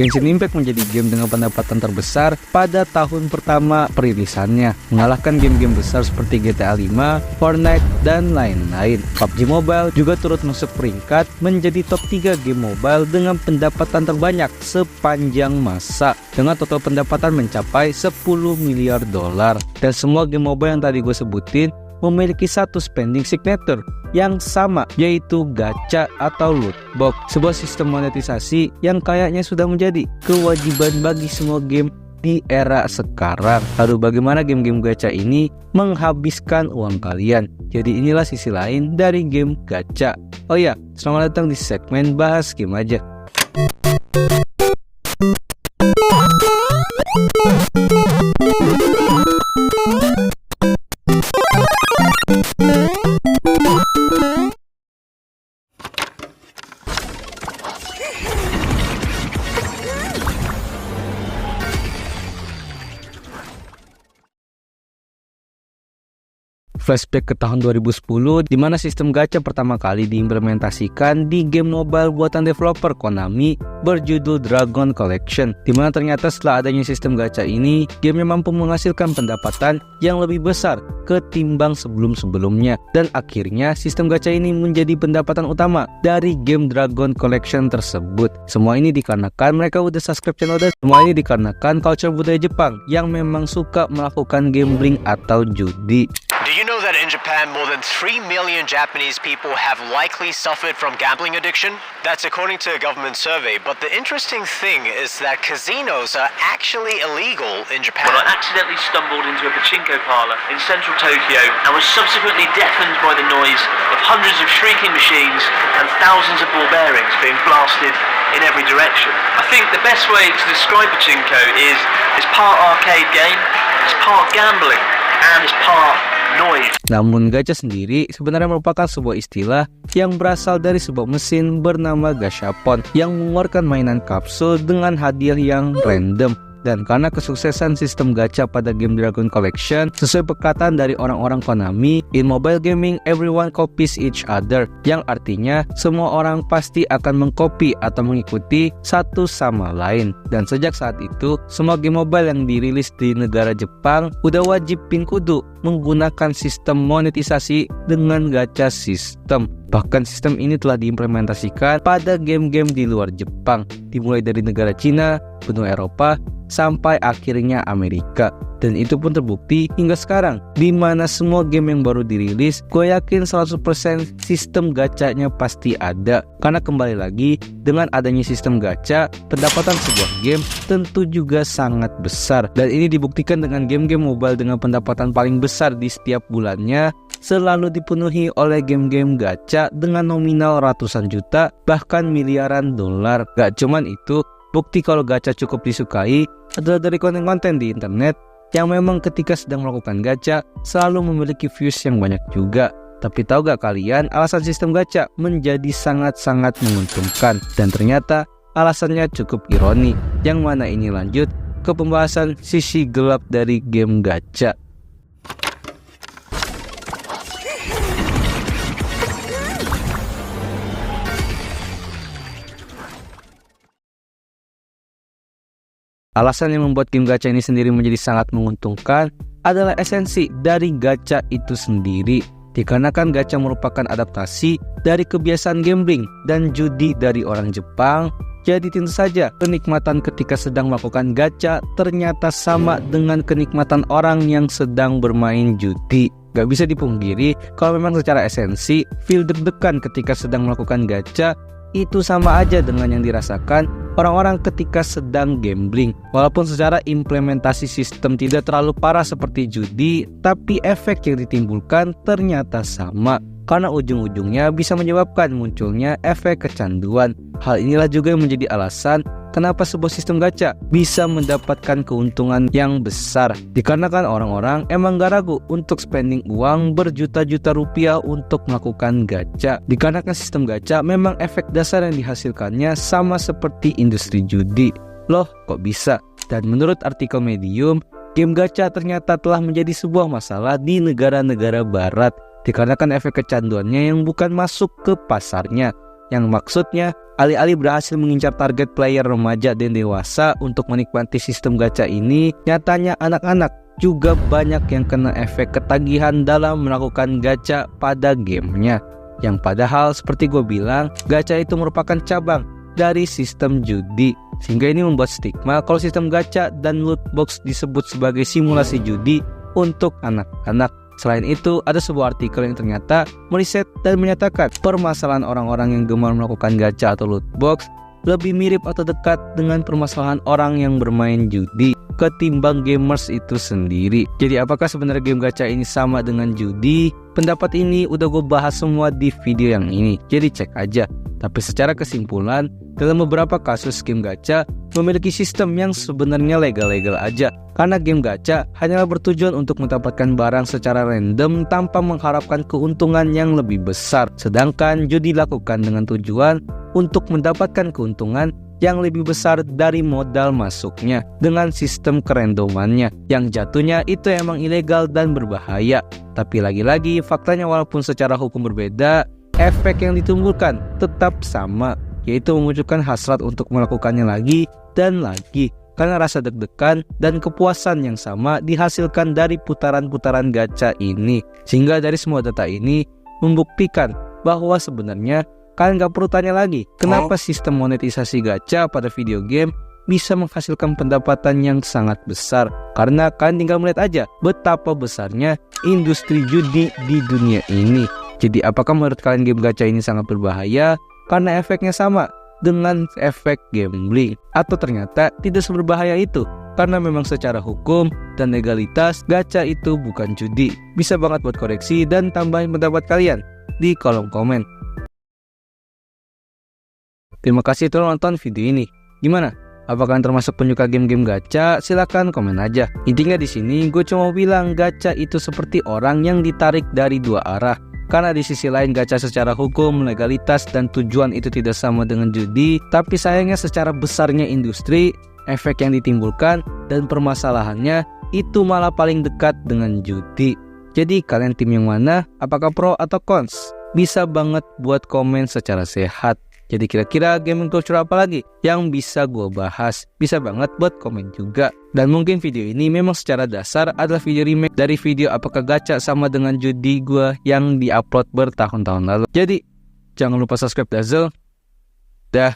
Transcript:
Genshin Impact menjadi game dengan pendapatan terbesar pada tahun pertama perilisannya, mengalahkan game-game besar seperti GTA 5, Fortnite, dan lain-lain. PUBG Mobile juga turut masuk peringkat menjadi top 3 game mobile dengan pendapatan terbanyak sepanjang masa, dengan total pendapatan mencapai 10 miliar dolar. Dan semua game mobile yang tadi gue sebutin memiliki satu spending signature yang sama, yaitu gacha atau loot box, sebuah sistem monetisasi yang kayaknya sudah menjadi kewajiban bagi semua game di era sekarang. Lalu bagaimana game-game gacha ini menghabiskan uang kalian? Jadi inilah sisi lain dari game gacha. Oh ya, selamat datang di segmen bahas game aja. Flashback ke tahun 2010, di mana sistem gacha pertama kali diimplementasikan di game mobile buatan developer Konami berjudul Dragon Collection, di mana ternyata setelah adanya sistem gacha ini, gamenya mampu menghasilkan pendapatan yang lebih besar ketimbang sebelum-sebelumnya, dan akhirnya sistem gacha ini menjadi pendapatan utama dari game Dragon Collection tersebut. Semua ini dikarenakan mereka udah subscribe channel, dan semua ini dikarenakan culture budaya Jepang yang memang suka melakukan gambling atau judi. Do you know that in Japan, more than 3 million Japanese people have likely suffered from gambling addiction? That's according to a government survey. But the interesting thing is that casinos are actually illegal in Japan. Well, I accidentally stumbled into a pachinko parlor in central Tokyo and was subsequently deafened by the noise of hundreds of shrieking machines and thousands of ball bearings being blasted in every direction. I think the best way to describe pachinko is it's part arcade game, it's part gambling, and it's part noise. Namun gacha sendiri sebenarnya merupakan sebuah istilah yang berasal dari sebuah mesin bernama Gashapon yang mengeluarkan mainan kapsul dengan hadiah yang random. Dan karena kesuksesan sistem gacha pada game Dragon Collection, sesuai perkataan dari orang-orang Konami, in mobile gaming everyone copies each other, yang artinya semua orang pasti akan mengcopy atau mengikuti satu sama lain. Dan sejak saat itu, semua game mobile yang dirilis di negara Jepang udah wajib pin kudu menggunakan sistem monetisasi dengan gacha sistem. Bahkan sistem ini telah diimplementasikan pada game-game di luar Jepang, dimulai dari negara Cina, benua Eropa, sampai akhirnya Amerika. Dan itu pun terbukti hingga sekarang, di mana semua game yang baru dirilis, gue yakin 100% sistem gachanya pasti ada. Karena kembali lagi, dengan adanya sistem gacha, pendapatan sebuah game tentu juga sangat besar. Dan ini dibuktikan dengan game-game mobile dengan pendapatan paling besar di setiap bulannya, selalu dipenuhi oleh game-game gacha dengan nominal ratusan juta, bahkan miliaran dolar. Gak cuman itu, bukti kalau gacha cukup disukai adalah dari konten-konten di internet yang memang ketika sedang melakukan gacha selalu memiliki views yang banyak juga. Tapi tahu gak kalian, alasan sistem gacha menjadi sangat-sangat menguntungkan, dan ternyata alasannya cukup ironi, yang mana ini lanjut ke pembahasan sisi gelap dari game gacha. Alasan yang membuat game gacha ini sendiri menjadi sangat menguntungkan adalah esensi dari gacha itu sendiri. Dikarenakan gacha merupakan adaptasi dari kebiasaan gambling dan judi dari orang Jepang, jadi tentu saja kenikmatan ketika sedang melakukan gacha ternyata sama dengan kenikmatan orang yang sedang bermain judi. Gak bisa dipungkiri kalau memang secara esensi, feel deg-degan ketika sedang melakukan gacha itu sama aja dengan yang dirasakan orang-orang ketika sedang gambling. Walaupun secara implementasi sistem tidak terlalu parah seperti judi, tapi efek yang ditimbulkan ternyata sama, karena ujung-ujungnya bisa menyebabkan munculnya efek kecanduan. Hal inilah juga yang menjadi alasan kenapa sebuah sistem gacha bisa mendapatkan keuntungan yang besar, dikarenakan orang-orang emang gak ragu untuk spending uang berjuta-juta rupiah untuk melakukan gacha. Dikarenakan sistem gacha memang efek dasar yang dihasilkannya sama seperti industri judi. Loh, kok bisa? Dan menurut artikel Medium, game gacha ternyata telah menjadi sebuah masalah di negara-negara barat, dikarenakan efek kecanduannya yang bukan masuk ke pasarnya, yang maksudnya alih-alih berhasil mengincar target player remaja dan dewasa untuk menikmati sistem gacha ini, nyatanya anak-anak juga banyak yang kena efek ketagihan dalam melakukan gacha pada gamenya. Yang padahal seperti gue bilang, gacha itu merupakan cabang dari sistem judi, sehingga ini membuat stigma kalau sistem gacha dan loot box disebut sebagai simulasi judi untuk anak-anak. Selain itu, ada sebuah artikel yang ternyata meriset dan menyatakan permasalahan orang-orang yang gemar melakukan gacha atau loot box lebih mirip atau dekat dengan permasalahan orang yang bermain judi ketimbang gamers itu sendiri. Jadi apakah sebenarnya game gacha ini sama dengan judi? Pendapat ini udah gue bahas semua di video yang ini, jadi cek aja. Tapi secara kesimpulan, dalam beberapa kasus game gacha memiliki sistem yang sebenarnya legal-legal aja. Karena game gacha hanyalah bertujuan untuk mendapatkan barang secara random tanpa mengharapkan keuntungan yang lebih besar. Sedangkan judi dilakukan dengan tujuan untuk mendapatkan keuntungan yang lebih besar dari modal masuknya dengan sistem kerandomannya yang jatuhnya itu emang ilegal dan berbahaya. Tapi lagi-lagi faktanya walaupun secara hukum berbeda, efek yang ditimbulkan tetap sama, yaitu memunculkan hasrat untuk melakukannya lagi dan lagi karena rasa deg-degan dan kepuasan yang sama dihasilkan dari putaran-putaran gacha ini. Sehingga dari semua data ini membuktikan bahwa sebenarnya kalian gak perlu tanya lagi kenapa sistem monetisasi gacha pada video game bisa menghasilkan pendapatan yang sangat besar. Karena kalian tinggal melihat aja betapa besarnya industri judi di dunia ini. Jadi apakah menurut kalian game gacha ini sangat berbahaya karena efeknya sama dengan efek gambling? Atau ternyata tidak seberbahaya itu karena memang secara hukum dan legalitas gacha itu bukan judi? Bisa banget buat koreksi dan tambahin pendapat kalian di kolom komen. Terima kasih telah nonton video ini. Gimana? Apakah kalian termasuk penyuka game-game gacha? Silahkan komen aja. Intinya di sini gue cuma bilang gacha itu seperti orang yang ditarik dari dua arah. Karena di sisi lain gacha secara hukum, legalitas, dan tujuan itu tidak sama dengan judi. Tapi sayangnya secara besarnya industri, efek yang ditimbulkan, dan permasalahannya itu malah paling dekat dengan judi. Jadi kalian tim yang mana? Apakah pro atau cons? Bisa banget buat komen secara sehat. Jadi kira-kira gaming culture apa lagi yang bisa gue bahas? Bisa banget buat komen juga. Dan mungkin video ini memang secara dasar adalah video remake dari video apakah gacha sama dengan judi gue yang diupload bertahun-tahun lalu. Jadi jangan lupa subscribe Dazzle. Dah.